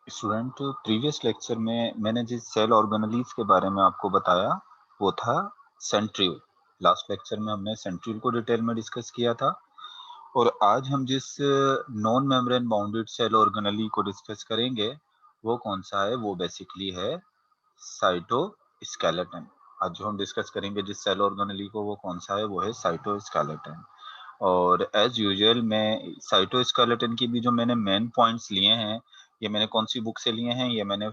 Student, previous lecture में मैंने जिस सेल ऑर्गेनेलीज के बारे में आपको बताया वो था सेंट्रीओल। लास्ट लेक्चर में हमने सेंट्रीओल को डिटेल में डिस्कस किया था और आज हम जिस non membrane bounded cell organelle को डिस्कस करेंगे वो कौन सा है, वो बेसिकली है साइटोस्केलेटन। आज जो हम डिस्कस करेंगे जिस सेल ऑर्गेनेली को वो कौन सा है, वो है साइटोस्केलेटन। और एज यूजुअल मैं साइटोस्केलेटन की भी जो मैंने मेन पॉइंट्स लिए हैं, ये मैंने कौन सी बुक से लिए हैं, ये मैंने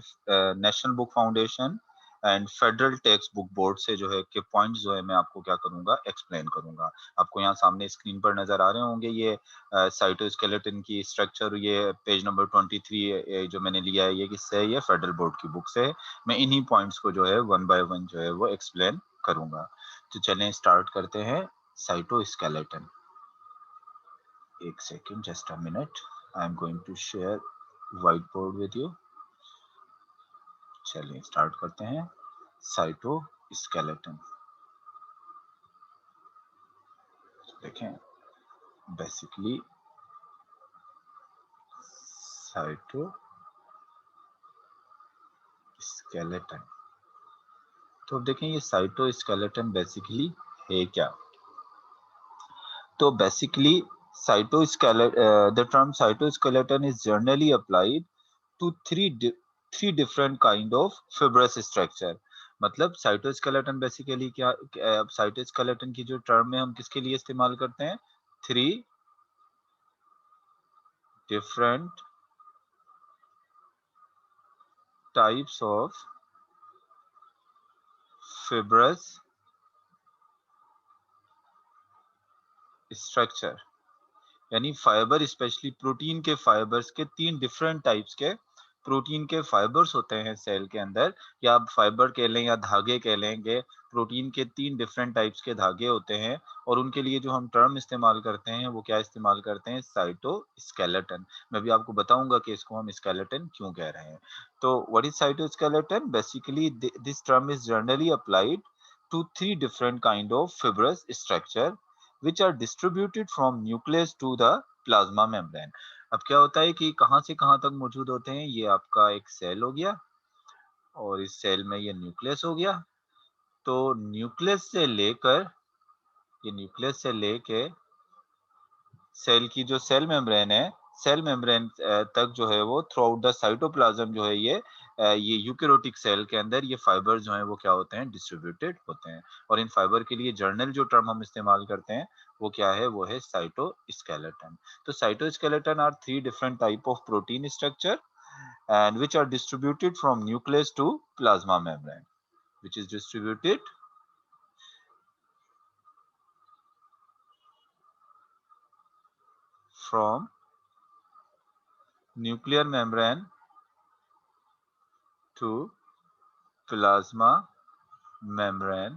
national book foundation and federal text book board से जो है के पॉइंट्स जो है मैं आपको क्या करूंगा, एक्सप्लेन करूंगा। आपको यहाँ सामने स्क्रीन पर नजर आ रहे होंगे ये साइटोस्केलेटन की स्ट्रक्चर। ये पेज नंबर 23 जो मैंने लिया है ये किससे है, ये फेडरल बोर्ड की बुक से है। मैं इन्हीं पॉइंट्स को जो है वन बाय वन जो है वो एक्सप्लेन करूंगा। तो चलें स्टार्ट करते हैं। साइटोस्केलेटन, एक second, just a minute, I am going to share white board with you. चलिए स्टार्ट करते हैं। साइटोस्केलेटन देखें, बेसिकली साइटोस्केलेटन। तो अब देखें ये साइटोस्केलेटन बेसिकली है क्या। तो basically the term cytoskeleton is generally applied to three different kind of fibrous structure। मतलब साइटोस्केलेटन बेसिकली क्या, साइटोस्केलेटन की जो टर्म है हम किसके लिए इस्तेमाल करते हैं, three different types of fibrous structure. यानी फाइबर, स्पेशली प्रोटीन के फाइबर्स के तीन डिफरेंट टाइप्स के प्रोटीन के फाइबर्स होते हैं सेल के अंदर, या आप फाइबर कह लें या धागे कह लेंगे। प्रोटीन के तीन डिफरेंट टाइप्स के धागे होते हैं और उनके लिए जो हम टर्म इस्तेमाल करते हैं वो क्या इस्तेमाल करते हैं, साइटोस्केलेटन। मैं भी आपको बताऊंगा कि इसको हम स्केलेटन क्यों कह रहे हैं। तो what is cytoskeleton, basically this term is generally applied to three different kind of fibrous structure which are distributed from nucleus to the plasma membrane। अब क्या होता है कि कहां से कहां तक मौजूद होते हैं, ये आपका एक सेल हो गया और इस सेल में ये न्यूक्लियस हो गया। तो न्यूक्लियस से लेके सेल की जो सेल मेम्ब्रेन है, सेल मेम्ब्रेन तक जो है वो थ्रू आउट द साइटोप्लाज्म जो है ये यूकेरोटिक सेल के अंदर ये फाइबर जो है वो क्या होते हैं, डिस्ट्रीब्यूटेड होते हैं। और इन फाइबर के लिए जर्नल जो टर्म हम इस्तेमाल करते हैं वो क्या है, वो है साइटोस्केलेटन। तो cytoskeleton are three different type of protein structure and which are distributed from nucleus to plasma membrane, which is distributed from nuclear membrane to plasma membrane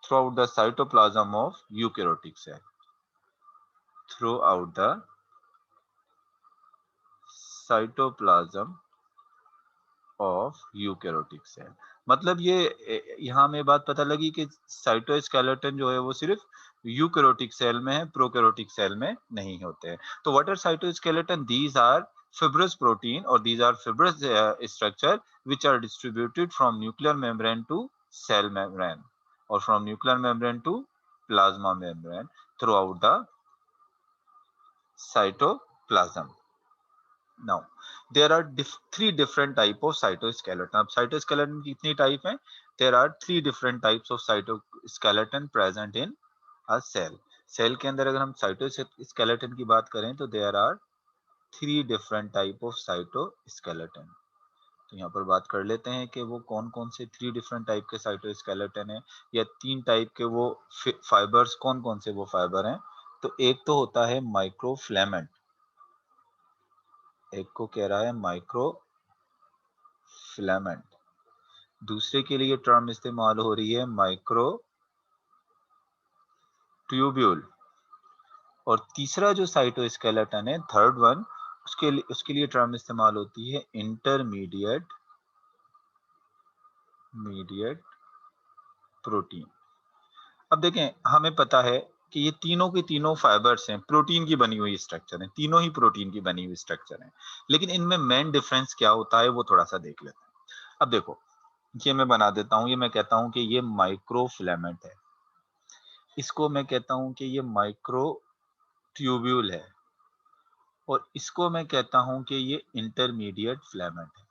throughout the cytoplasm of eukaryotic cell, throughout the cytoplasm of eukaryotic cell. मतलब ये यहाँ में बात पता लगी कि cytoskeleton जो है वो सिर्फ यूकेरोटिक सेल में है, प्रोकैरियोटिक सेल में नहीं होते हैं। तो what are cytoskeleton, these are fibrous protein or these are fibrous structure which are distributed from nuclear membrane to cell membrane or from nuclear membrane to plasma membrane throughout the cytoplasm। Now, there are three different type of cytoskeleton। अब cytoskeleton की कितनी type है? There are three different types of cytoskeleton present in a cell। Cell के अंदर अगर हम cytoskeleton की बात करें तो there are three different type of cytoskeleton। तो यहाँ पर बात कर लेते हैं कि वो कौन कौन से थ्री डिफरेंट टाइप के साइटोस्केलेटन है, या तीन टाइप के वो फाइबर्स कौन कौन से वो फाइबर हैं। तो एक तो होता है माइक्रोफिलामेंट, एक को कह रहा है माइक्रोफिलामेंट, दूसरे के लिए टर्म इस्तेमाल हो रही है माइक्रो ट्यूब्यूल, और तीसरा जो साइटोस्केलेटन है थर्ड वन, उसके लिए टर्म इस्तेमाल होती है इंटरमीडिएट प्रोटीन। अब देखें, हमें पता है कि ये तीनों के तीनों फाइबर्स हैं, प्रोटीन की बनी हुई स्ट्रक्चर है, तीनों ही प्रोटीन की बनी हुई स्ट्रक्चर है। लेकिन इनमें मेन डिफरेंस क्या होता है वो थोड़ा सा देख लेते हैं। अब देखो, ये मैं बना देता हूँ, ये मैं कहता हूँ कि ये माइक्रोफिलामेंट है, इसको मैं कहता हूँ कि ये माइक्रो ट्यूब्यूल है, और इसको मैं कहता हूँ कि ये इंटरमीडिएट फिलामेंट है।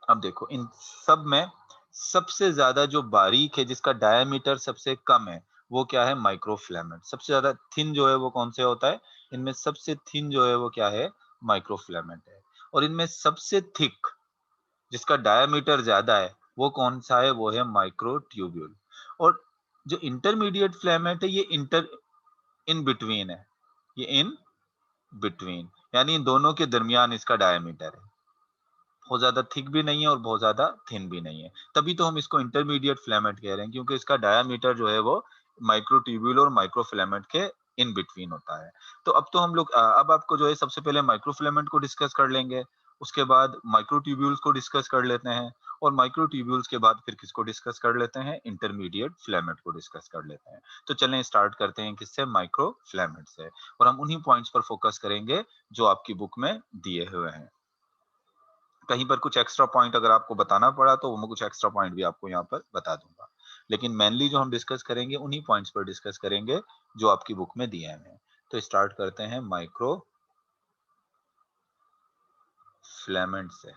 अब देखो, इन सब में सबसे ज्यादा जो बारीक है, जिसका डायमीटर सबसे कम है, वो क्या है? माइक्रोफिलामेंट। सबसे ज्यादा थिन जो है वो कौन से होता है? इनमें सबसे थिन जो है वो क्या है? माइक्रोफिलामेंट है। और इनमें सबसे थिक, जिसका डायमीटर ज्यादा है, वो कौन सा है? वो है माइक्रोट्यूब्यूल। और जो इंटरमीडिएट फिलामेंट है, ये इन बिटवीन है, ये इन बिटवीन, यानी इन दोनों के दरमियान इसका डायमीटर है। बहुत ज्यादा थिक भी नहीं है और बहुत ज्यादा थिन भी नहीं है, तभी तो हम इसको इंटरमीडिएट फिलामेंट कह रहे हैं, क्योंकि इसका डायमीटर जो है वो माइक्रोट्यूब्यूल और माइक्रोफिलामेंट के इन बिटवीन होता है। तो अब तो हम लोग अब आपको जो है सबसे पहले माइक्रोफिलामेंट को डिस्कस कर लेंगे, उसके बाद माइक्रोट्यूब्यूल्स को डिस्कस कर लेते हैं, और माइक्रोट्यूब्यूल्स के बाद फिर किसको डिस्कस कर लेते हैं? इंटरमीडिएट फिलामेंट को डिस्कस कर लेते हैं। तो चलें स्टार्ट करते हैं किससे? माइक्रोफिलामेंट से, और हम उन्हीं पॉइंट्स पर फोकस करेंगे जो आपकी बुक में दिए हुए हैं। कहीं पर कुछ एक्स्ट्रा पॉइंट अगर आपको बताना पड़ा तो मैं कुछ एक्स्ट्रा पॉइंट भी आपको यहाँ पर बता दूंगा, लेकिन मेनली जो हम डिस्कस करेंगे उन्हीं पॉइंट्स पर डिस्कस करेंगे जो आपकी बुक में दिए हैं। तो स्टार्ट करते हैं माइक्रो फिलामेंट से।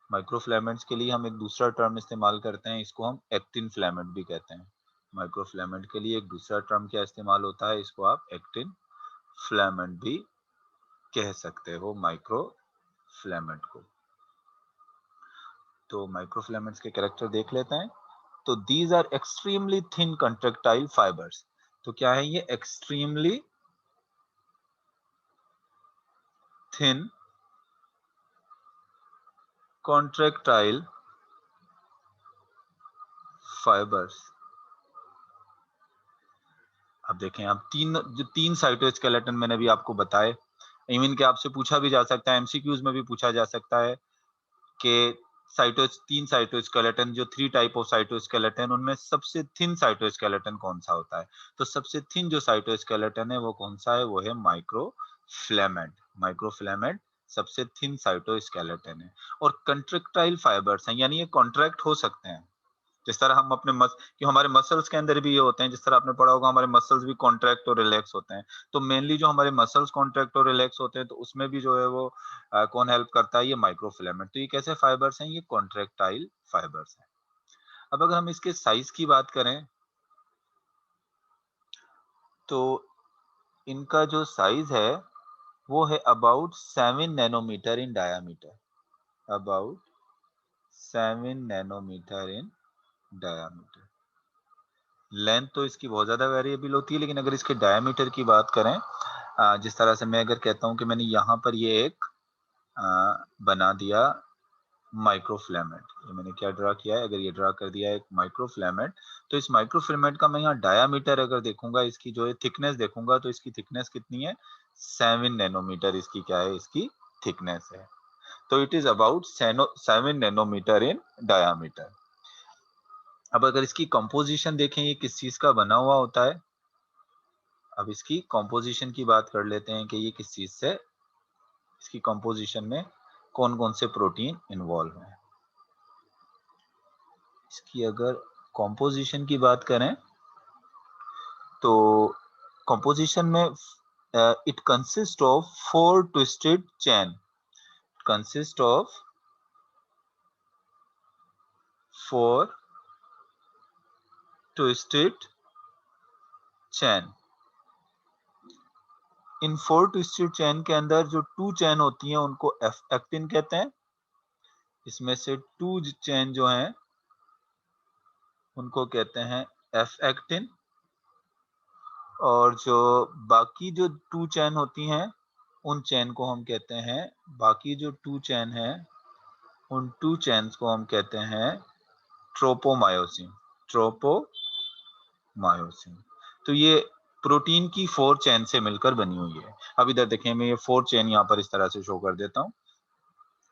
माइक्रो फिलामेंट्स के लिए हम एक दूसरा टर्म इस्तेमाल करते हैं, इसको हम एक्टिन फिलामेंट भी कहते हैं। माइक्रो फिलामेंट के लिए एक दूसरा टर्म क्या इस्तेमाल होता है? इसको आप एक्टिन फिलामेंट भी कह सकते हो, माइक्रो फिलामेंट को। तो माइक्रोफिलामेंट्स के कैरेक्टर देख लेते हैं। तो these are extremely thin contractile fibres. तो क्या है ये? Extremely thin contractile fibres. अब देखें, आप तीन साइटोस्केलेटन मैंने भी आपको बताए, इवन के आपसे पूछा भी जा सकता है, एमसीक्यूज में भी पूछा जा सकता है कि तीन साइटोस्केलेटन, जो 3 टाइप ऑफ साइटोस्केलेटन, उनमें सबसे थिन साइटोस्केलेटन कौन सा होता है? तो सबसे थिन जो साइटोस्केलेटन है वो कौन सा है? वो है माइक्रोफिलामेंट। माइक्रोफिलामेंट सबसे थिन साइटोस्केलेटन है। और कंट्रेक्टाइल फाइबर्स हैं, यानी ये कॉन्ट्रैक्ट हो सकते हैं, जिस तरह हम अपने कि हमारे मसल्स के अंदर भी ये होते हैं, जिस तरह आपने पढ़ा होगा हमारे मसल्स भी कॉन्ट्रैक्ट और रिलैक्स होते हैं। तो मेनली जो हमारे मसल्स कॉन्ट्रैक्ट और रिलैक्स होते हैं, तो उसमें भी जो है वो कौन हेल्प करता है? ये माइक्रोफिलामेंट। तो ये कैसे फाइबर्स हैं? ये कॉन्ट्रैक्टाइल फाइबर्स हैं। अब अगर हम इसके साइज की बात करें, तो इनका जो साइज है वो है about 7 nanometre in diameter. About 7 nanometre in diameter. Length तो इसकी बहुत ज्यादा वेरिएबल होती है, लेकिन अगर इसके डायमीटर की बात करें, जिस तरह से मैं अगर कहता हूं कि मैंने यहाँ पर ये एक बना दिया माइक्रोफिलामेंट, ये मैंने क्या ड्रा किया है? अगर ये ड्रा कर दिया है एक माइक्रोफिलामेंट, तो इस माइक्रोफिलामेंट का मैं यहाँ डायामीटर अगर देखूंगा, इसकी जो है थिकनेस देखूंगा, तो इसकी थिकनेस कितनी है? 7 नैनोमीटर इसकी क्या है? इसकी थिकनेस है। तो it is about 7 nanometre in diameter. अब अगर इसकी कंपोजिशन देखें, ये किस चीज का बना हुआ होता है? अब इसकी कंपोजिशन की बात कर लेते हैं कि ये किस चीज से, इसकी कंपोजिशन में कौन कौन से प्रोटीन इन्वॉल्व हैं। इसकी अगर कंपोजिशन की बात करें, तो कंपोजिशन में it consist of 4 twisted chain. Consist of 4 twisted chain. In 4 twisted chain के अंदर जो 2 चेन होती हैं उनको एक्टिन कहते हैं। इसमें से 2 चेन जो हैं उनको कहते हैं एफ एक्टिन, और जो बाकी जो 2 चेन होती हैं उन चेन को हम कहते हैं, बाकी जो 2 चेन हैं उन 2 चेन्स को हम कहते हैं ट्रोपोमायोसिन। ट्रोपोमायोसिन। तो ये प्रोटीन की 4 चेन से मिलकर बनी हुई है। अब इधर देखें, मैं ये 4 चेन यहाँ पर इस तरह से शो कर देता हूँ।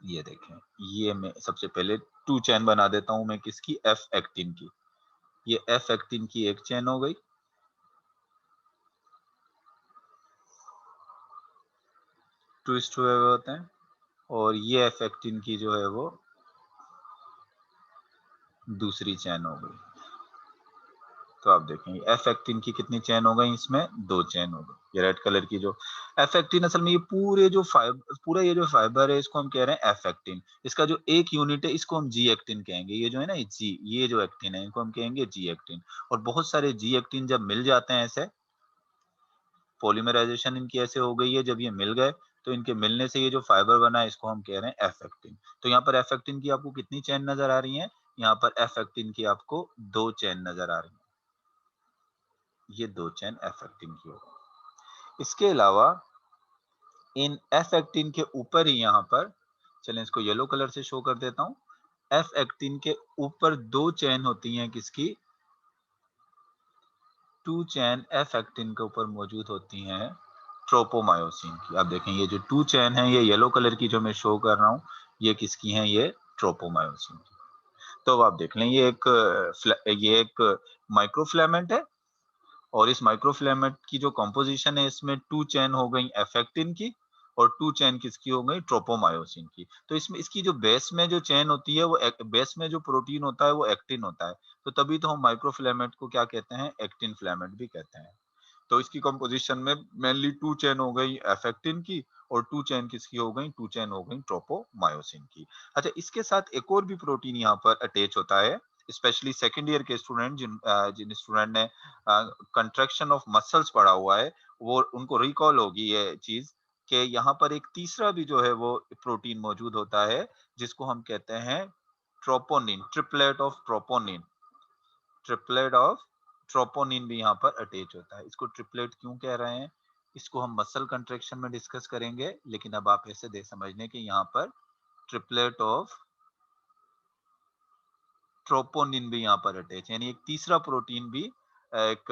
ये देखें, ये मैं सबसे पहले 2 चेन बना देता हूँ मैं किसकी? एफ एक्टिन की। ये एफ एक्टिन की एक चेन हो गई, ट्विस्ट हुए हुए होते हैं, और ये एफ एक्टिन की जो है वो दूसरी चेन हो गई। तो आप देखेंगे एफ एक्टिन की कितनी चेन हो गई, इसमें 2 चेन हो गई। ये रेड कलर की जो एफ एक्टिन, असल में ये पूरा ये जो फाइबर है इसको हम कह रहे हैं एफ एक्टिन। इसका जो एक यूनिट है इसको हम जी एक्टिन कहेंगे। ये जो है ना जी, ये जो एक्टिन है इनको हम कहेंगे जी एक्टिन। और बहुत सारे जी एक्टिन जब मिल जाते हैं ऐसे, पॉलीमराइजेशन इनकी ऐसे हो गई है, जब ये मिल गए तो इनके मिलने से ये जो फाइबर बना है इसको हम कह रहे हैं एफ एक्टिन। तो यहाँ पर एफ एक्टिन की आपको कितनी चेन नजर आ रही है? यहाँ पर एफ एक्टिन की आपको 2 चेन नजर आ रही है। ये 2 चेन एफ एक्टिन की होगी। इसके अलावा इन एफ एक्टिन के ऊपर ही यहाँ पर, चलें इसको येलो कलर से शो कर देता हूँ। एफ एक्टिन के ऊपर 2 चेन होती हैं किसकी? 2 चेन एफ एक्टिन के ऊपर मौजूद होती हैं ट्रोपोमायोसिन की। आप देखें ये जो 2 चेन है, ये येलो कलर की जो मैं शो कर रहा हूँ, ये किसकी हैं? ये ट्रोपोमायोसिन की। तो अब आप देख लें ये एक माइक्रोफिलामेंट है, और इस माइक्रोफिलामेंट की जो कंपोजिशन है इसमें 2 चेन हो गई एफ एक्टिन की, और 2 चेन किसकी हो गई? ट्रोपोमायोसिन की। तो इसमें इसकी जो बेस में जो चेन होती है वो बेस में जो प्रोटीन होता है वो एक्टिन होता है। तो तभी तो हम माइक्रोफिलामेंट को क्या कहते हैं? एक्टिन फिलामेंट भी कहते हैं। तो इसकी कंपोजिशन में मेनली 2 चेन हो गई एफ एक्टिन की, और 2 चेन किसकी हो गई? 2 चेन हो गई ट्रोपोमायोसिन की। अच्छा, इसके साथ एक और भी प्रोटीन यहाँ पर अटैच होता है, स्पेशली सेकंड ईयर के स्टूडेंट जिन स्टूडेंट ने कंट्रैक्शन ऑफ मसल्स पढ़ा हुआ है, वो उनको रिकॉल होगी ये चीज कि यहाँ पर एक तीसरा भी जो है वो प्रोटीन मौजूद होता है, जिसको हम कहते हैं troponin, triplet of troponin. Triplet of troponin भी यहाँ पर अटैच होता है। इसको ट्रिपलेट क्यों कह रहे हैं? इसको हम मसल कंट्रैक्शन में डिस्कस करेंगे, लेकिन अब आप ऐसे दे समझने कि यहाँ पर ट्रिपलेट ऑफ ट्रोपोनिन भी यहाँ पर अटैच है, यानी एक तीसरा प्रोटीन भी, एक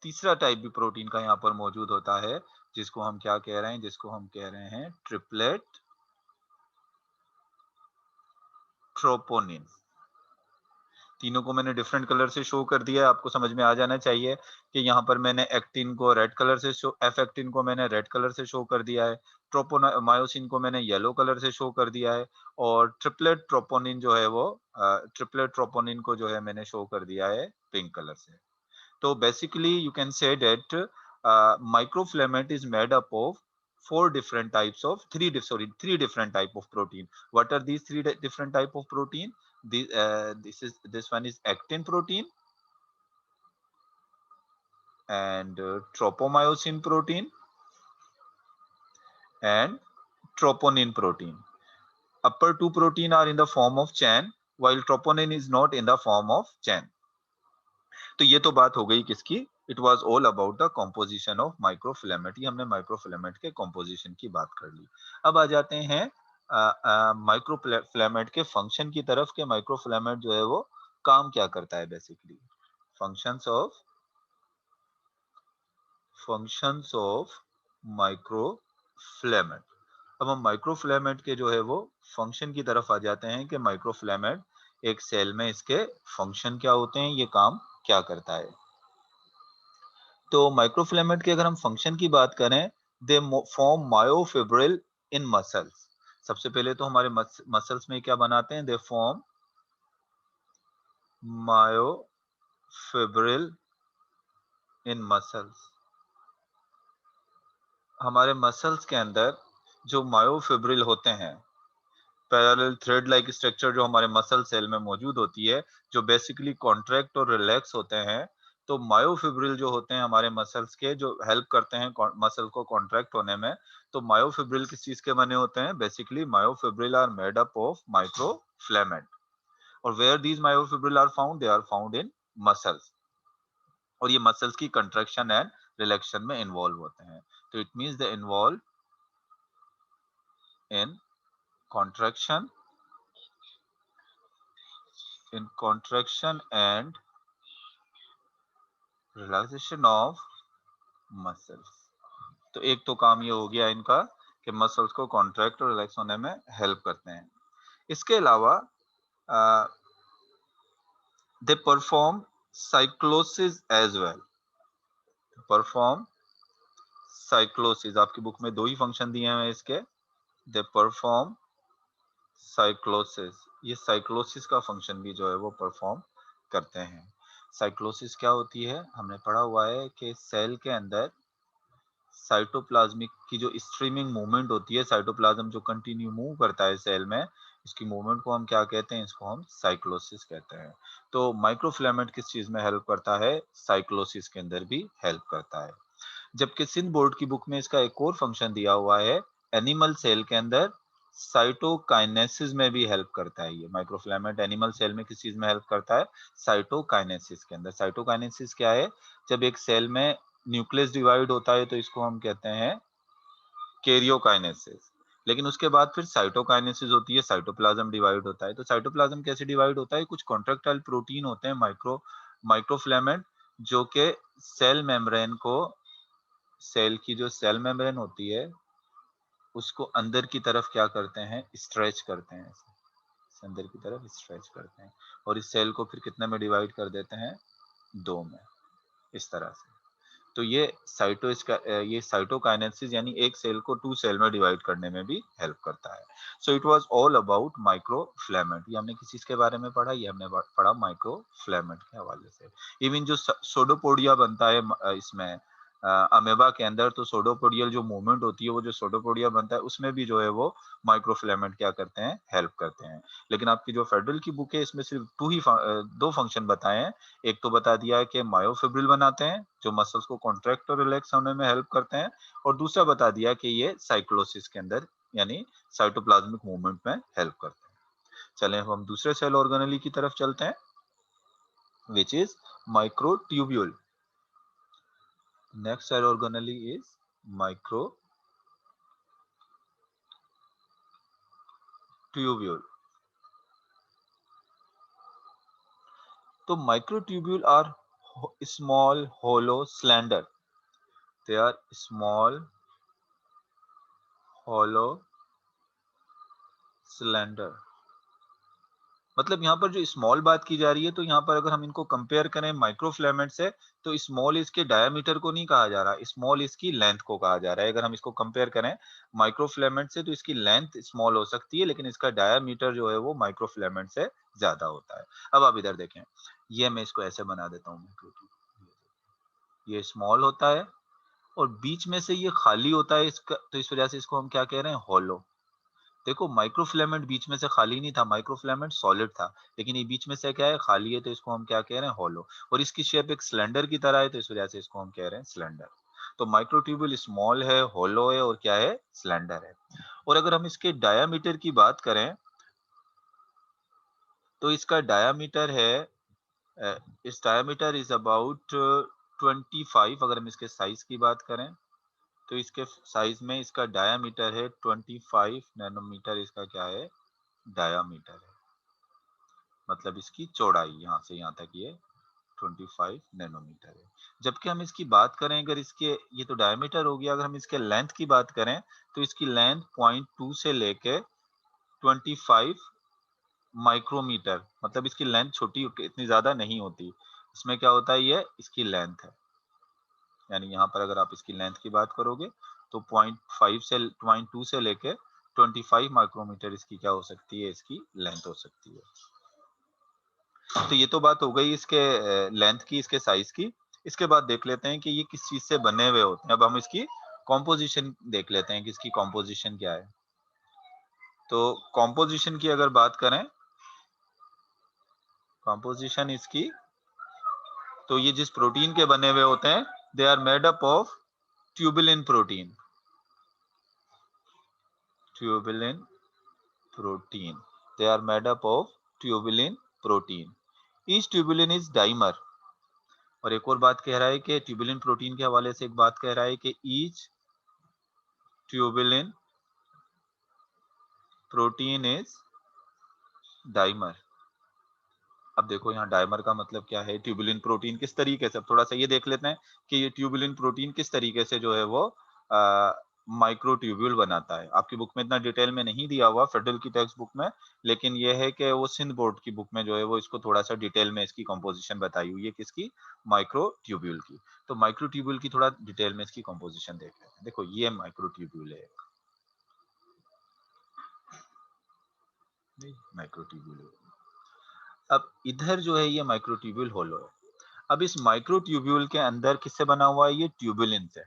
तीसरा टाइप भी प्रोटीन का यहाँ पर मौजूद होता है, जिसको हम क्या कह रहे हैं? जिसको हम कह रहे हैं ट्रिपलेट ट्रोपोनिन। तीनों को मैंने डिफरेंट कलर से शो कर दिया है, आपको समझ में आ जाना चाहिए कि यहाँ पर मैंने एक्टिन को रेड कलर से शो, एफ एक्टिन को मैंने रेड कलर से शो कर दिया है, ट्रोपोमायोसिन को मैंने येलो कलर से शो कर दिया है, और ट्रिपलेट ट्रोपोनिन जो है वो ट्रिपलेट ट्रोपोनिन को जो है मैंने शो कर दिया है पिंक कलर से। तो basically you can say that microfilament is made up of three different type of protein. What are these different type of protein? This one is actin protein, and tropomyosin protein, and troponin protein. Upper two protein are in the form of chain, while troponin is not in the form of chain. तो ये तो बात हो गई किसकी? It was all about the composition of microfilament. ये हमने microfilament के कंपोजिशन की बात कर ली। अब आ जाते हैं माइक्रोफिलामेंट के फंक्शन की तरफ, के माइक्रोफिलामेंट जो है वो काम क्या करता है बेसिकली। Functions of microfilament. अब हम माइक्रोफिलामेंट के जो है वो फंक्शन की तरफ आ जाते हैं कि माइक्रोफिलामेंट एक सेल में इसके फंक्शन क्या होते हैं, ये काम क्या करता है। तो माइक्रोफिलामेंट के अगर हम फंक्शन की बात करें, they form myofibril in muscles. सबसे पहले तो हमारे मसल्स में क्या बनाते हैं? They form myofibril in muscles. हमारे मसल्स के अंदर जो मायोफिब्रिल होते हैं, पैरेलल थ्रेड लाइक स्ट्रक्चर जो हमारे मसल सेल में मौजूद होती है, जो बेसिकली कॉन्ट्रैक्ट और रिलैक्स होते हैं। तो मायोफिब्रिल जो होते हैं हमारे मसल्स के, जो हेल्प करते हैं मसल को कॉन्ट्रैक्ट होने में। तो मायोफिब्रिल किस चीज के बने होते हैं? Basically myofibril are made up of microfilament. और where these myofibril are found? They are found in muscles, और ये मसल्स की कंट्रैक्शन एंड रिलैक्शन में इन्वॉल्व होते हैं। तो it means they involve in contraction and relaxation of muscles। तो एक तो काम ये हो गया इनका कि मसल्स को कॉन्ट्रैक्ट और रिलैक्स होने में हेल्प करते हैं। इसके अलावा they perform cyclosis as well, perform cyclosis, आपकी बुक में दो ही फंक्शन दिए हैं इसके, दे परफॉर्म साइक्लोसिस, ये साइक्लोसिस का फंक्शन भी जो है वो परफॉर्म करते हैं। साइक्लोसिस क्या होती है, हमने पढ़ा हुआ है कि सेल के अंदर साइटोप्लाज्मिक की जो स्ट्रीमिंग मूवमेंट होती है, साइटोप्लाज्म जो कंटिन्यू मूव करता है सेल में, इसकी मूवमेंट को हम क्या कहते हैं, इसको हम साइक्लोसिस कहते हैं। तो माइक्रोफिलामेंट किस चीज में हेल्प करता है, साइक्लोसिस के अंदर भी हेल्प करता है। जबकि सिंध बोर्ड की बुक में इसका एक और फंक्शन दिया हुआ है, एनिमल सेल के अंदर साइटोकाइनेसिस में भी हेल्प करता है। ये माइक्रोफिलामेंट एनिमल सेल में किस चीज में हेल्प करता है, साइटोकाइनेसिस के अंदर। साइटोकाइनेसिस क्या है, जब एक सेल में न्यूक्लियस डिवाइड होता है तो इसको हम कहते हैं कैरियोकाइनेसिस, लेकिन उसके बाद फिर साइटोकाइनेसिस होती है, साइटोप्लाज्म डिवाइड होता है। तो साइटोप्लाज्म कैसे डिवाइड होता है, कुछ कॉन्ट्रैक्टाइल प्रोटीन होते हैं माइक्रोफिलामेंट, जो के सेल मेम्ब्रेन को, सेल की जो सेल मेम्ब्रेन होती है उसको अंदर की तरफ क्या करते हैं, स्ट्रेच करते हैं, ऐसे अंदर की तरफ स्ट्रेच करते हैं, और इस सेल को फिर कितने में डिवाइड कर देते हैं, दो में, इस तरह से। तो ये साइटोकाइनेसिस यानी एक सेल को टू सेल में डिवाइड करने में भी हेल्प करता है। So it was all about microfilament. ये हमने किस चीज के बारे में पढ़ा, ये हमने पढ़ा माइक्रोफिलामेंट के हवाले से। इवन जो सोडोपोडिया बनता है इसमें अमेबा के अंदर, तो सोडोपोडियल जो मूवमेंट होती है, वो जो सोडोपोडिया बनता है उसमें भी जो है वो माइक्रोफिलामेंट क्या करते हैं, हेल्प करते हैं। लेकिन आपकी जो फेडरल की बुक है इसमें सिर्फ दो फंक्शन बताए हैं। एक तो बता दिया है कि मायोफिब्रिल बनाते हैं जो मसल्स को कॉन्ट्रैक्ट और रिलैक्स होने में हेल्प करते हैं, और दूसरा बता दिया कि ये साइक्लोसिस के अंदर यानी साइटोप्लाज्मिक मूवमेंट में हेल्प करते हैं। चलें अब हम दूसरे सेल ऑर्गेनेली की तरफ चलते हैं, which is microtubule. Next cell organelle is microtubule. तो microtubule are small hollow slender, they are small hollow slender। मतलब यहाँ पर जो स्मॉल बात की जा रही है, तो यहाँ पर अगर हम इनको कंपेयर करें माइक्रोफिलामेंट से, तो स्मॉल इसके डायमीटर को नहीं कहा जा रहा, स्मॉल इसकी लेंथ को कहा जा रहा है। अगर हम इसको कंपेयर करें माइक्रोफिलामेंट से, तो इसकी लेंथ स्मॉल हो सकती है, लेकिन इसका डायमीटर जो है वो माइक्रोफिलामेंट से ज्यादा होता है। अब आप इधर देखें, ये मैं इसको ऐसे बना देता हूँ, ये स्मॉल होता है और बीच में से ये खाली होता है इसका, तो इस वजह से इसको हम क्या कह रहे हैं, हॉलो। देखो माइक्रोफिलामेंट बीच में से खाली नहीं था, माइक्रोफिलामेंट सॉलिड था, लेकिन ये बीच में से क्या है, खाली है, तो इसको हम क्या कह रहे हैं, हॉलो। और इसकी शेप एक सिलेंडर की तरह है, तो इस वजह से इसको हम कह रहे हैं सिलेंडर। तो माइक्रोट्यूब्यूल स्मॉल है, हॉलो है, और क्या है, सिलेंडर है। और अगर हम इसके डायामीटर की बात करें, तो इसका डायामीटर है, इस डायामीटर इज अबाउट 25। अगर हम इसके साइज की बात करें, तो इसके साइज में इसका डायामीटर है 25 नैनोमीटर, इसका क्या है, डायामीटर है। मतलब इसकी चौड़ाई यहाँ से यहाँ तक ये 25 नैनोमीटर है। जबकि हम इसकी बात करें, अगर इसके, ये तो डायमीटर हो गया, अगर हम इसके लेंथ की बात करें, तो इसकी लेंथ 0.2 से लेके 25 माइक्रोमीटर, मतलब इसकी लेंथ छोटी, इतनी ज्यादा नहीं होती। इसमें क्या होता है, ये इसकी लेंथ है, यानी यहाँ पर अगर आप इसकी लेंथ की बात करोगे, तो 0.5 से 0.2 से लेके 25 माइक्रोमीटर इसकी क्या हो सकती है, इसकी लेंथ हो सकती है। तो ये तो बात हो गई इसके लेंथ की, इसके साइज की। इसके बाद देख लेते हैं कि ये किस चीज से बने हुए होते हैं। अब हम इसकी कॉम्पोजिशन देख लेते हैं कि इसकी कॉम्पोजिशन क्या है। तो कॉम्पोजिशन की अगर बात करें, कॉम्पोजिशन इसकी, तो ये जिस प्रोटीन के बने हुए होते हैं, they are made up of tubulin protein, tubulin protein, they are made up of tubulin protein, each tubulin is dimer। और एक और बात कह रहा है कि ट्यूबुलिन प्रोटीन के हवाले से एक बात कह रहा है कि each tubulin protein is dimer। अब देखो यहाँ डायमर का मतलब क्या है, ट्यूबुलिन प्रोटीन किस तरीके से, थोड़ा सा ये देख लेते हैं कि ये ट्यूबुलिन प्रोटीन किस तरीके से जो है वो माइक्रोट्यूब्यूल बनाता है। आपकी बुक में इतना डिटेल में नहीं दिया हुआ फेडरल की टेक्स्ट बुक में, लेकिन ये है कि वो सिंध बोर्ड की बुक में जो है वो इसको थोड़ा सा डिटेल में इसकी कंपोजिशन बताई हुई है, किसकी, माइक्रोट्यूब्यूल की। तो माइक्रोट्यूब्यूल की थोड़ा डिटेल में इसकी कंपोजिशन देख लेते हैं। देखो ये माइक्रोट्यूब्यूल है, माइक्रोट्यूब्यूल। अब इधर जो है ये माइक्रोट्यूब्यूल होलो है। अब इस माइक्रोट्यूब्यूल के अंदर किससे बना हुआ है, ये ट्यूबुलिन से।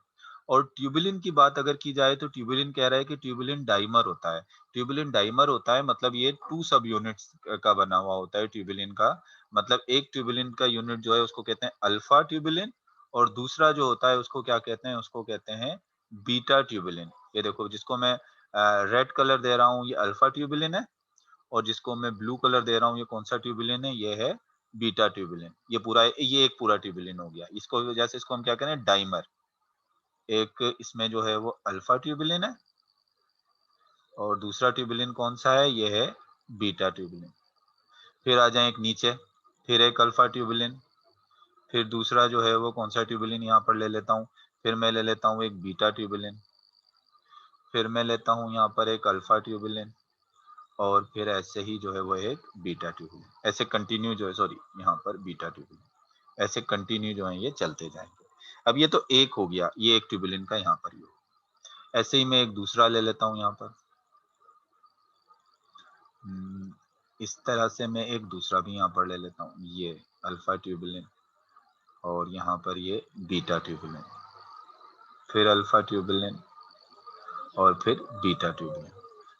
और ट्यूबुलिन की बात अगर की जाए तो ट्यूबुलिन कह रहा है कि ट्यूबुलिन डाइमर होता है। ट्यूबुलिन डाइमर होता है मतलब ये 2 सब यूनिट्स का बना हुआ होता है ट्यूबुलिन का। मतलब एक ट्यूबुलिन का यूनिट जो है उसको कहते हैं अल्फा ट्यूबुलिन, और दूसरा जो होता है उसको क्या कहते हैं, उसको कहते हैं बीटा ट्यूबुलिन। ये देखो जिसको मैं रेड कलर दे रहा हूँ ये अल्फा ट्यूबुलिन है, और जिसको मैं ब्लू कलर दे रहा हूँ ये कौन सा ट्यूबुलिन है, ये है बीटा ट्यूबुलिन। ये एक पूरा ट्यूबुलिन हो गया। इसको वजह से इसको हम क्या करें, डाइमर। एक इसमें जो है वो अल्फा ट्यूबुलिन है, और दूसरा ट्यूबुलिन कौन सा है, ये है बीटा ट्यूबुलिन। फिर आ जाए एक नीचे, फिर एक अल्फा ट्यूबुलिन, फिर दूसरा जो है वो कौन सा ट्यूबुलिन यहाँ पर ले लेता हूँ, फिर मैं ले लेता हूँ एक बीटा ट्यूबुलिन, फिर मैं लेता हूँ यहाँ पर एक अल्फा ट्यूबुलिन, और फिर ऐसे ही जो है वो एक बीटा ट्यूबुलिन। ऐसे कंटिन्यू जो है, सॉरी यहाँ पर बीटा ट्यूबुलिन, ऐसे कंटिन्यू जो है ये चलते जाएंगे। अब ये तो एक हो गया, ये एक ट्यूबुलिन का यहाँ पर ही हो। ऐसे ही मैं एक दूसरा ले लेता हूँ यहाँ पर। इस तरह से मैं एक दूसरा भी यहाँ पर ले लेता हूँ, ये अल्फा ट्यूबुलिन, और यहाँ पर ये बीटा ट्यूबुलिन, फिर अल्फा ट्यूबुलिन, और फिर बीटा ट्यूबुलिन।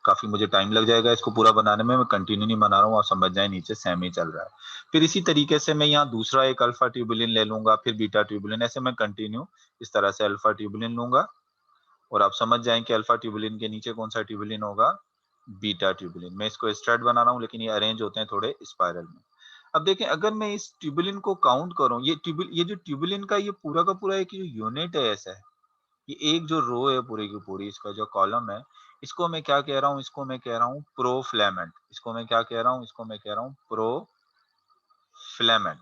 काफी मुझे टाइम लग जाएगा इसको पूरा बनाने में, मैं कंटिन्यू नहीं बना रहा हूँ, आप समझ जाए नीचे सेम ही चल रहा है। फिर इसी तरीके से मैं यहाँ दूसरा एक अल्फा ट्यूबुलिन ले लूंगा, फिर बीटा ट्यूबुलिन, ऐसे मैं कंटिन्यू इस तरह से अल्फा ट्यूबुलिन लूंगा, और आप समझ जाएं कि अल्फा ट्यूबुलिन के नीचे कौन सा ट्यूबुलिन होगा, बीटा ट्यूबुलिन। मैं इसको स्ट्रेट बना रहा हूँ लेकिन ये अरेंज होते हैं थोड़े स्पाइरल में। अब देखें अगर मैं इस ट्यूबुलिन को काउंट करूं, ये जो ट्यूबुलिन का ये पूरा का पूरा एक यूनिट है ऐसा है, ये एक जो रो है पूरी की पूरी, इसका जो कॉलम है, इसको मैं क्या कह रहा हूँ, इसको मैं कह रहा हूँ प्रोफ्लेमेंट। इसको मैं क्या कह रहा हूँ, इसको मैं कह रहा हूँ प्रोफ्लेमेंट।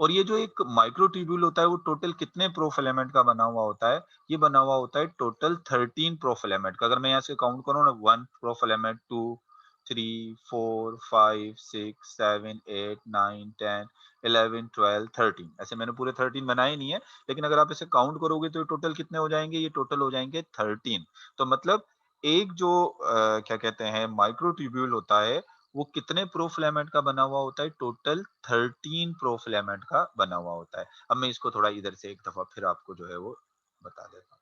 और ये जो एक माइक्रोट्यूब्यूल होता है वो टोटल कितने प्रोफिलामेंट का बना हुआ होता है, ये बना हुआ होता है टोटल 13 प्रोफिलामेंट का। अगर मैं यहाँ से काउंट करूँ ना, 1 प्रोफिलामेंट, 2, 3, 4, 5, 6, 7, 8, 9, 10, 11, 12, 13, ऐसे मैंने पूरे 13 बनाए नहीं है, लेकिन अगर आप इसे काउंट करोगे तो टोटल कितने हो जाएंगे, ये टोटल हो जाएंगे 13। तो मतलब एक जो क्या कहते हैं माइक्रोट्यूब्यूल होता है वो कितने प्रोफिलामेंट का बना हुआ होता है, टोटल 13 प्रोफिलामेंट का बना हुआ होता है। अब मैं इसको थोड़ा इधर से एक दफा फिर आपको जो है वो बता देता हूँ।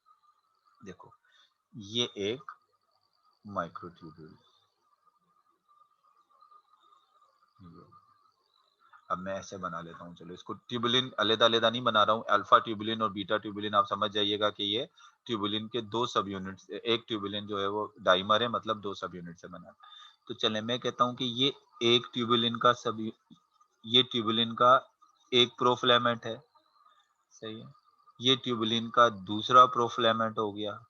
देखो ये एक माइक्रोट्यूब्यूल, अब मैं ऐसे बना लेता हूँ, चलो इसको ट्यूबुलिन अलग अलग नहीं बना रहा हूँ, अल्फा ट्यूबुलिन और बीटा ट्यूबुलिन आप समझ जाइएगा कि ये ट्यूबुलिन के 2 सब यूनिट, एक ट्यूबुलिन जो है वो डाइमर है, मतलब 2 सब यूनिट से बना है। तो चले मैं कहता हूँ कि ये एक ट्यूबुलिन का सब, ये ट्यूबुलिन का एक प्रोफिलामेंट है, सही है। ये ट्यूबुलिन का दूसरा प्रोफिलामेंट हो गया,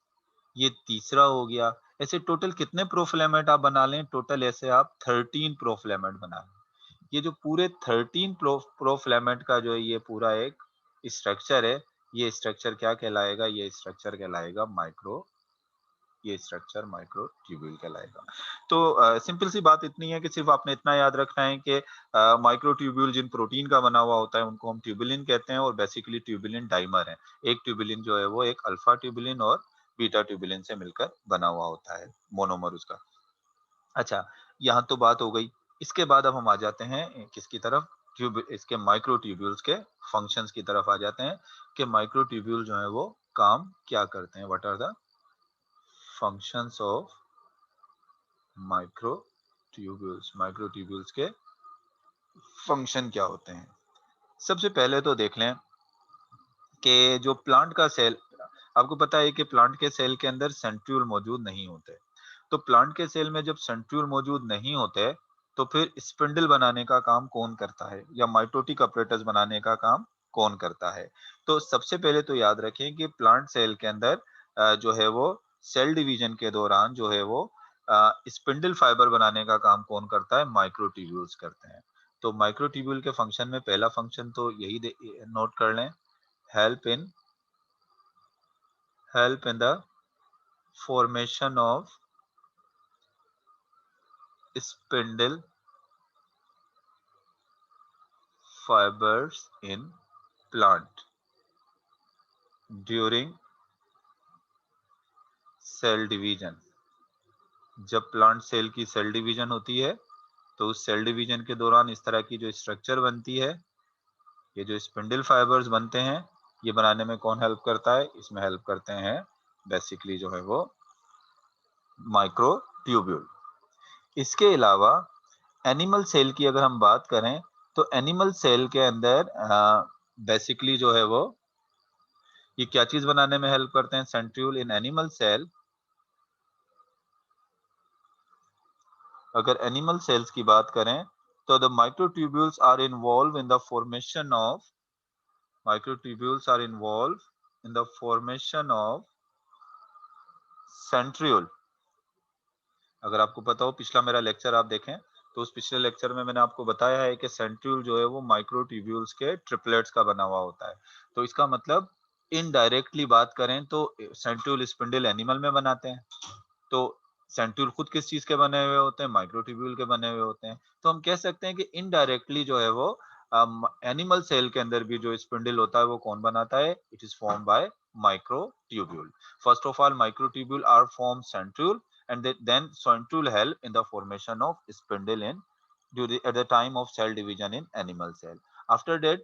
ये तीसरा हो गया। ऐसे टोटल कितने प्रोफिलामेंट आप बना लें, टोटल ऐसे आप 13 प्रोफिलामेंट बना लें। ये जो पूरे 13 प्रोफिलामेंट का जो है ये पूरा एक स्ट्रक्चर है, ये स्ट्रक्चर क्या कहलाएगा, ये स्ट्रक्चर कहलाएगा माइक्रो, ये स्ट्रक्चर माइक्रोट्यूब्यूल कहलाएगा। तो सिंपल सी बात इतनी है कि सिर्फ आपने इतना याद रखना है कि माइक्रोट्यूब्यूल जिन प्रोटीन का बना हुआ होता है उनको हम ट्यूबुलिन कहते हैं, और बेसिकली ट्यूबुलिन डाइमर है। एक ट्यूबुलिन जो है वो एक अल्फा ट्यूबुलिन और बीटा ट्यूबुलिन से मिलकर बना हुआ होता है, मोनोमर उसका। अच्छा, यहाँ तो बात हो गई। इसके बाद अब हम आ जाते हैं किसकी तरफ, ट्यूब इसके माइक्रोट्यूब्यूल्स के फंक्शंस की तरफ आ जाते हैं कि माइक्रोट्यूब्यूल जो है वो काम क्या करते हैं, what are the functions of microtubules. Microtubules के फंक्शन क्या होते हैं। सबसे पहले तो देख लें कि जो प्लांट का सेल, आपको पता है कि प्लांट के सेल के अंदर सेंट्रियोल मौजूद नहीं होते। तो प्लांट के सेल में जब सेंट्रियोल मौजूद नहीं होते तो फिर स्पिंडल बनाने का काम कौन करता है, या माइटोटिक अपरेटस बनाने का काम कौन करता है। तो सबसे पहले तो याद रखें कि प्लांट सेल के अंदर जो है वो सेल डिवीजन के दौरान जो है वो स्पिंडल फाइबर बनाने का काम कौन करता है, माइक्रोट्यूब्यूल्स करते हैं। तो माइक्रोट्यूब्यूल के फंक्शन में पहला फंक्शन तो यही नोट कर लें, help in help in the formation of spindle fibers in plant during cell division। जब प्लांट सेल की सेल डिवीजन होती है तो उस सेल डिवीजन के दौरान इस तरह की जो स्ट्रक्चर बनती है, ये जो स्पिंडल फाइबर्स बनते हैं, ये बनाने में कौन हेल्प करता है? इसमें हेल्प करते हैं बेसिकली जो है वो माइक्रोट्यूब्यूल। इसके अलावा एनिमल सेल की अगर हम बात करें तो एनिमल सेल के अंदर बेसिकली जो है वो ये क्या चीज बनाने में हेल्प करते हैं? Centriole in animal cell. अगर एनिमल सेल्स की बात करें तो the microtubules are involve in the formation of centriole. अगर आपको पता हो, पिछला मेरा लेक्चर आप देखें तो उस पिछले लेक्चर में मैंने आपको बताया है कि सेंट्रियोल जो है वो माइक्रोट्यूब्यूल्स के ट्रिपलेट्स का बना हुआ होता है। तो इसका मतलब इनडायरेक्टली बात करें तो सेंट्रियोल स्पिंडल एनिमल में बनाते हैं, तो सेंट्रियोल खुद किस चीज के बने हुए होते हैं? माइक्रोट्यूब्यूल के बने हुए होते हैं। तो हम कह सकते हैं कि इनडायरेक्टली जो है वो एनिमल सेल के अंदर भी जो स्पिंडल होता है वो कौन बनाता है? It is form by microtubule. First of all microtubule are form centriole and then centriole help in the formation of spindle in at the time of cell division in animal cell. After that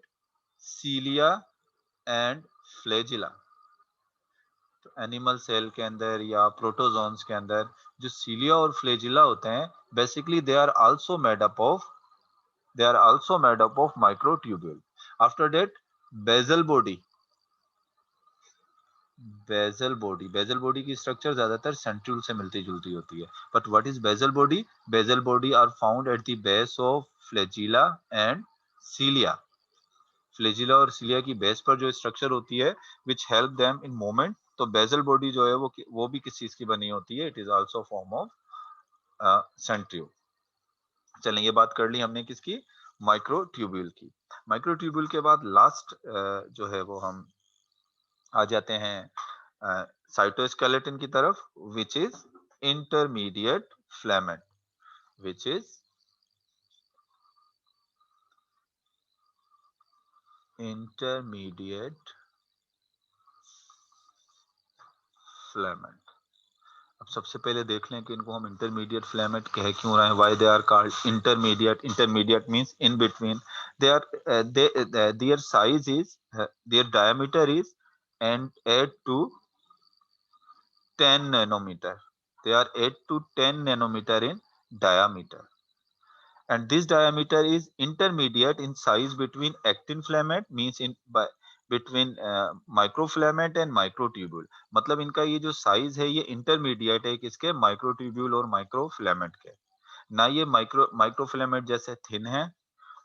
cilia and flagella। तो animal cell के अंदर या protozoans के अंदर जो सीलिया और flagella होते हैं, basically they are also made up of microtubule. After that basal body. Basal body की स्ट्रक्चर ज्यादातर सेंट्रियोल से मिलती जुलती होती है। But what is basal body? Basal body are found at the base of flagella and cilia. Flagella और cilia की base पर जो स्ट्रक्चर होती है which help them in movement. तो बेजल बॉडी जो है वो भी किस चीज की बनी होती है? It is also form of centriole. चलें, ये बात कर ली हमने किसकी? माइक्रोट्यूब्यूल की। माइक्रोट्यूब्यूल के बाद लास्ट जो है वो हम आ जाते हैं साइटोस्केलेटन की तरफ, which is intermediate filament. Which is intermediate filament. अब सबसे पहले देख लें कि इनको हम इंटरमीडिएट फिलामेंट कह क्यों रहे हैं? Why they are called intermediate? Intermediate means in between. They are their size is their diameter is and 8 to 10 nanometer. They are 8 to 10 nanometer in diameter, and this diameter is intermediate in size between actin filament, means in between microfilament and microtubule। मतलब इनका ये जो size है ये intermediate है किसके? Microtubule और microfilament के। ना ये माइक्रोफिलामेंट जैसे थिन है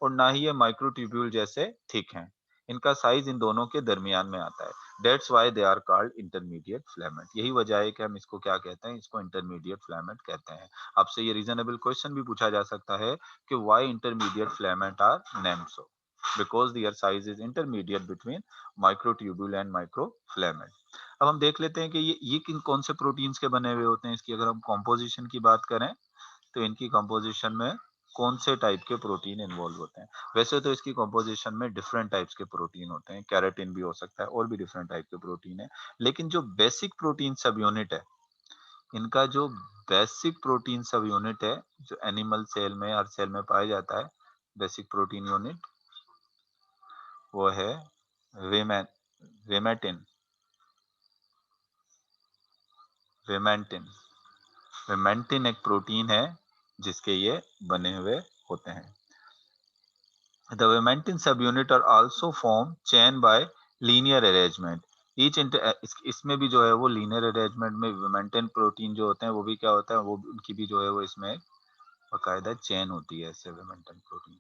और ना ही ये माइक्रोट्यूब्यूल जैसे थिक हैं। इनका साइज इन दोनों के दरमियान में आता है। That's why they are called intermediate filament. यही वजह है कि हम इसको क्या कहते हैं? इसको इंटरमीडिएट फिलामेंट कहते हैं। आपसे ये रीजनेबल क्वेश्चन भी पूछा जा सकता है कि why intermediate filament are named so, because their size is intermediate between microtubule and microfilament. अब हम देख लेते हैं कि ये किन कौन से प्रोटीन्स के बने हुए होते हैं। इसकी अगर हम कॉम्पोजिशन की बात करें तो इनकी कंपोजिशन में कौन से टाइप के प्रोटीन इन्वॉल्व होते हैं? वैसे तो इसकी कंपोजिशन में डिफरेंट टाइप्स के प्रोटीन होते हैं, कैरेटिन भी हो सकता है और भी डिफरेंट टाइप के प्रोटीन है। लेकिन जो बेसिक प्रोटीन सब यूनिट है, इनका जो बेसिक प्रोटीन सब यूनिट है जो एनिमल सेल में हर सेल में पाया जाता है, बेसिक प्रोटीन यूनिट, वो है वेमेटिन। वेमेंटिन वेमेंटिन एक प्रोटीन है जिसके ये बने हुए होते हैं। The Vimentin subunit are also formed chain by linear arrangement. इसमें भी जो है वो लीनियर अरेंजमेंट में विमेंटिन प्रोटीन जो होते हैं वो भी क्या होता है? वो उनकी भी जो है वो इसमें बाकायदा चेन होती है। ऐसे विमेंटिन प्रोटीन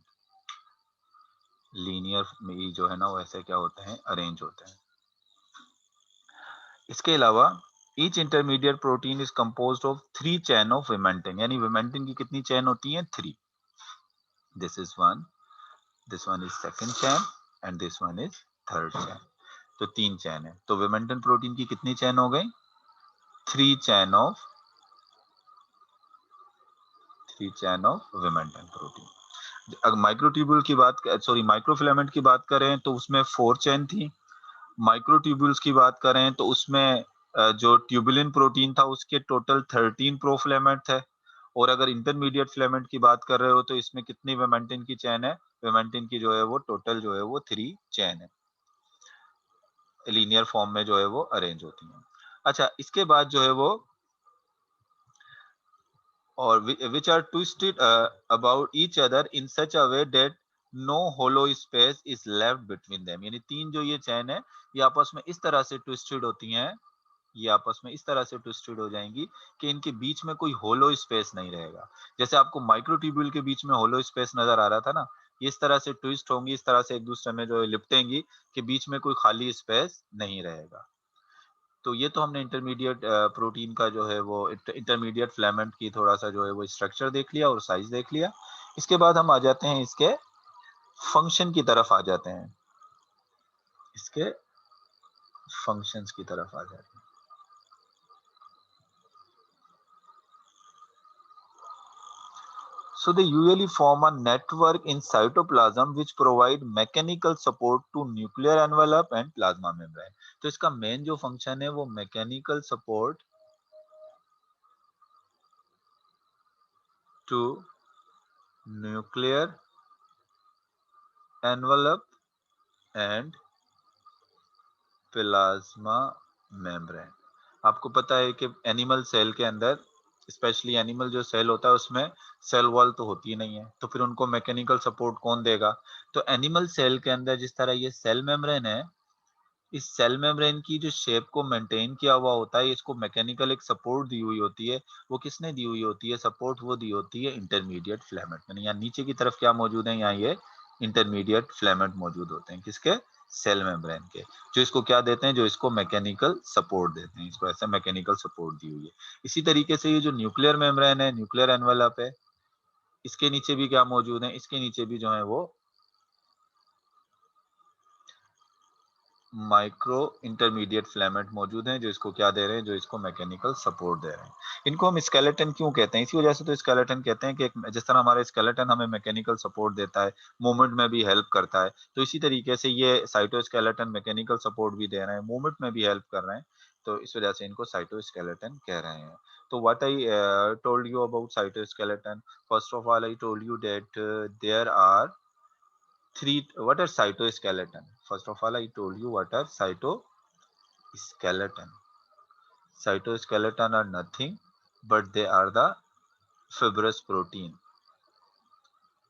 लीनियर में जो है ना वो ऐसे क्या होते हैं? अरेंज होते हैं। इसके अलावा each intermediate protein is composed of 3 chain of vimentin. यानी विमेंटिन की कितनी चेन होती है? 3। This is 1, this one is second chain and this one is third chain। तो 3 चैन है। तो विमेंटिन प्रोटीन की कितनी चैन हो गई? 3 chain of विमेंटन प्रोटीन। अगर माइक्रोट्यूब्यूल की बात माइक्रोफिलामेंट की बात करें तो उसमें 4 चेन थी। माइक्रोट्यूब्यूल्स की बात करें तो उसमें जो ट्यूबुलिन प्रोटीन था उसके टोटल 13 प्रोफिलामेंट थे। और अगर इंटरमीडिएट फिलामेंट की बात कर रहे हो तो इसमें कितनी विमेंटिन की चेन है? विमेंटिन की जो है वो टोटल जो है वो 3 चेन है, लीनियर फॉर्म में जो है वो अरेंज होती है। अच्छा, इसके बाद जो है वो और which are twisted about each other in such a way that no hollow space is left between them। यानी 3 जो ये चैन है ये आपस में इस तरह से ट्विस्टेड होती हैं, ये आपस में इस तरह से ट्विस्टेड हो जाएंगी कि इनके बीच में कोई होलो स्पेस नहीं रहेगा। जैसे आपको माइक्रोट्यूब्यूल के बीच में होलो स्पेस नजर आ रहा था ना, ये इस तरह से ट्विस्ट होंगी, इस तरह से एक दूसरे में जो है लिपटेंगी कि बीच में कोई खाली स्पेस नहीं रहेगा। तो ये तो हमने इंटरमीडिएट प्रोटीन का जो है वो इंटरमीडिएट फिलामेंट की थोड़ा सा जो है वो स्ट्रक्चर देख लिया और साइज देख लिया। इसके बाद हम आ जाते हैं इसके फंक्शन की तरफ आ जाते हैं, इसके फंक्शंस की तरफ आ जाते हैं। So they usually form a network in cytoplasm which provide mechanical support to nuclear envelope and plasma membrane। तो इसका मेन जो फंक्शन है वो mechanical support to nuclear envelope and plasma membrane. आपको पता है कि एनिमल सेल के अंदर, स्पेशली एनिमल जो सेल होता है उसमें सेल वॉल तो होती नहीं है, तो फिर उनको मैकेनिकल सपोर्ट कौन देगा? तो एनिमल सेल के अंदर जिस तरह ये सेल मेम्ब्रेन है, इस सेल मेम्ब्रेन की जो शेप को मेंटेन किया हुआ होता है, इसको मैकेनिकल एक सपोर्ट दी हुई होती है। वो किसने दी हुई होती है सपोर्ट? वो दी होती है इंटरमीडिएट फिलामेंट में। यहाँ नीचे की तरफ क्या मौजूद है? यहाँ ये इंटरमीडिएट फिलामेंट मौजूद होते हैं, किसके? सेल मेम्ब्रेन के, जो इसको क्या देते हैं? जो इसको मैकेनिकल सपोर्ट देते हैं। इसको ऐसा मैकेनिकल सपोर्ट दी हुई है। इसी तरीके से ये जो न्यूक्लियर मेम्ब्रेन है, न्यूक्लियर एनवेलप है, इसके नीचे भी क्या मौजूद है? इसके नीचे भी जो है वो माइक्रो इंटरमीडिएट फिलामेंट मौजूद हैं, जो इसको क्या दे रहे हैं? जो इसको मैकेनिकल सपोर्ट दे रहे हैं। इनको हम स्केलेटन क्यों कहते हैं? इसी वजह से तो स्केलेटन कहते हैं कि जिस तरह हमारा स्केलेटन हमें मैकेनिकल सपोर्ट देता है, मूवमेंट में भी हेल्प करता है, तो इसी तरीके से ये साइटोस्केलेटन मैकेनिकल सपोर्ट भी दे रहे हैं, मूवमेंट में भी हेल्प कर रहे हैं, तो इस वजह से इनको साइटोस्केलेटन कह रहे हैं। तो what I told you about cytoskeleton, first of all I told you that there are three. What are cytoskeleton? First of all, I told you what are cytoskeleton. Cytoskeleton are nothing but they are the fibrous protein.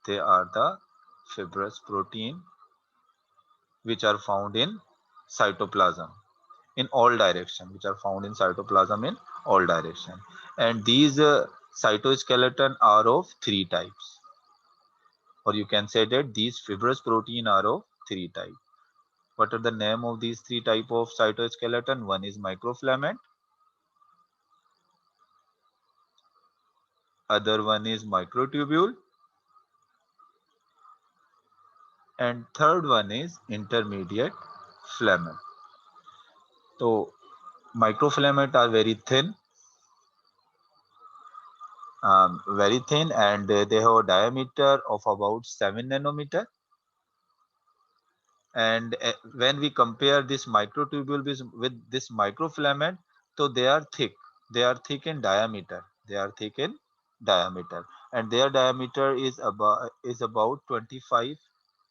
They are the fibrous protein which are found in cytoplasm in all direction, which are found in cytoplasm in all direction. And these cytoskeleton are of 3 types, or you can say that these fibrous protein are of 3 types. What are the name of these 3 type of cytoskeleton? One is microfilament, other one is microtubule, and third one is intermediate filament. So microfilament are very thin, and they have a diameter of about 7 nanometer. And when we compare this microtubule with this microfilament, so they are thick. They are thick in diameter. They are thick in diameter, and their diameter is about 25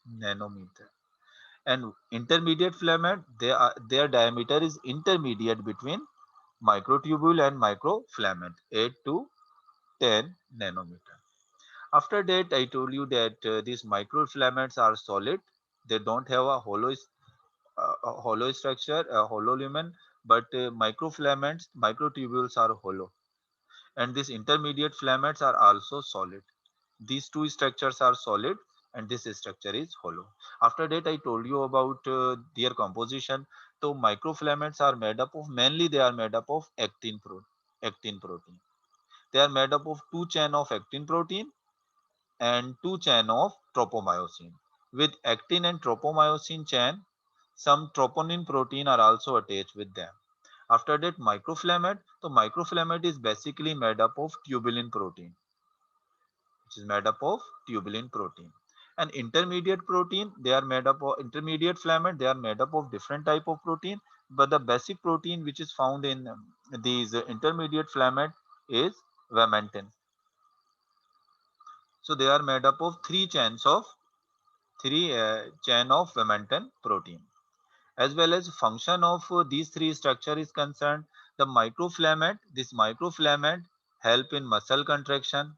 nanometer. And intermediate filament, their diameter is intermediate between microtubule and microfilament, 8 to 10 nanometer. After that, I told you that these microfilaments are solid. They don't have a hollow structure, a hollow lumen, but microfilaments, microtubules are hollow. And these intermediate filaments are also solid. These two structures are solid and this structure is hollow. After that, I told you about their composition. So microfilaments are made up of, mainly they are made up of actin protein. They are made up of 2 chain of actin protein and 2 chain of tropomyosin. With actin and tropomyosin chain, some troponin protein are also attached with them. After that, microfilament. So microfilament is basically made up of tubulin protein, which is made up of tubulin protein. And intermediate protein, they are made up of intermediate filament. They are made up of different type of protein, but the basic protein which is found in these intermediate filament is vimentin. So they are made up of three chain of vimentin protein. As well as function of these three structure is concerned, the microfilament, this microfilament help in muscle contraction.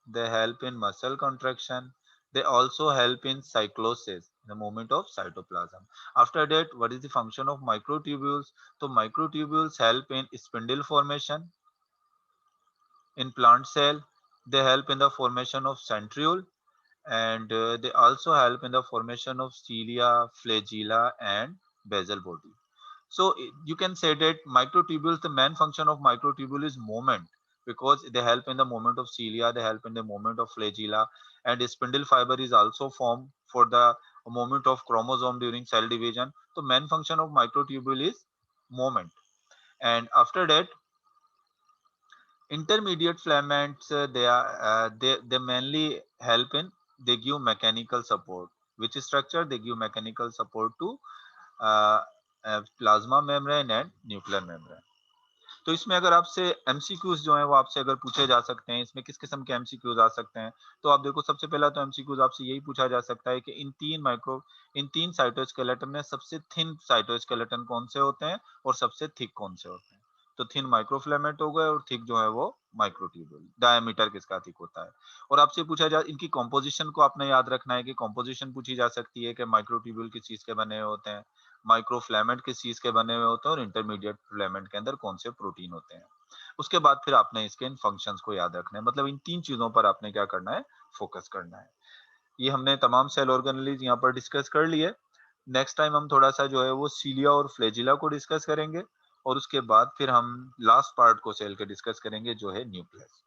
They help in muscle contraction. They also help in cyclosis, the movement of cytoplasm. After that, what is the function of microtubules? So microtubules help in spindle formation in plant cell. They help in the formation of centriole, and they also help in the formation of cilia, flagella, and basal body. So you can say that microtubules, the main function of microtubule is movement, because they help in the movement of cilia, they help in the movement of flagella, and spindle fiber is also formed for the movement of chromosome during cell division. So main function of microtubule is movement. And after that, intermediate filaments, they mainly help in, they give mechanical support. Which structure? They give mechanical support to uh, plasma membrane and nuclear membrane. तो इसमें अगर आपसे MCQs जो है वो आपसे अगर पूछे जा सकते हैं, इसमें किस किस्म के एमसीक्यूज आ सकते हैं, तो आप देखो सबसे पहला तो एमसीक्यूज आपसे यही पूछा जा सकता है कि इन तीन साइटोस्केलेटन में सबसे थिन साइटोस्केलेटन कौन से होते हैं और सबसे थिक कौन से होते हैं। तो थिन माइक्रोफिलामेंट हो गए और थिक जो है वो माइक्रोट्यूबुल, डायमीटर किसका थिक होता है। और आपसे पूछा जा, इनकी कॉम्पोजिशन को आपने याद रखना है कि कॉम्पोजिशन पूछी जा सकती है कि माइक्रोट्यूबुल किस चीज के बने हुए होते हैं, माइक्रोफिलामेंट किस चीज के बने हुए होते हैं, और इंटरमीडिएट फिलामेंट के अंदर कौन से प्रोटीन होते हैं। उसके बाद फिर आपने इसके इन फंक्शंस को याद रखना है, मतलब इन तीन चीजों पर आपने क्या करना है, फोकस करना है। ये हमने तमाम सेल ऑर्गेनेलीज यहाँ पर डिस्कस कर लिए। नेक्स्ट टाइम हम थोड़ा सा जो है वो सीलिया और फ्लैजिला को डिस्कस करेंगे, और उसके बाद फिर हम लास्ट पार्ट को सेल के डिस्कस करेंगे जो है न्यूक्लियस।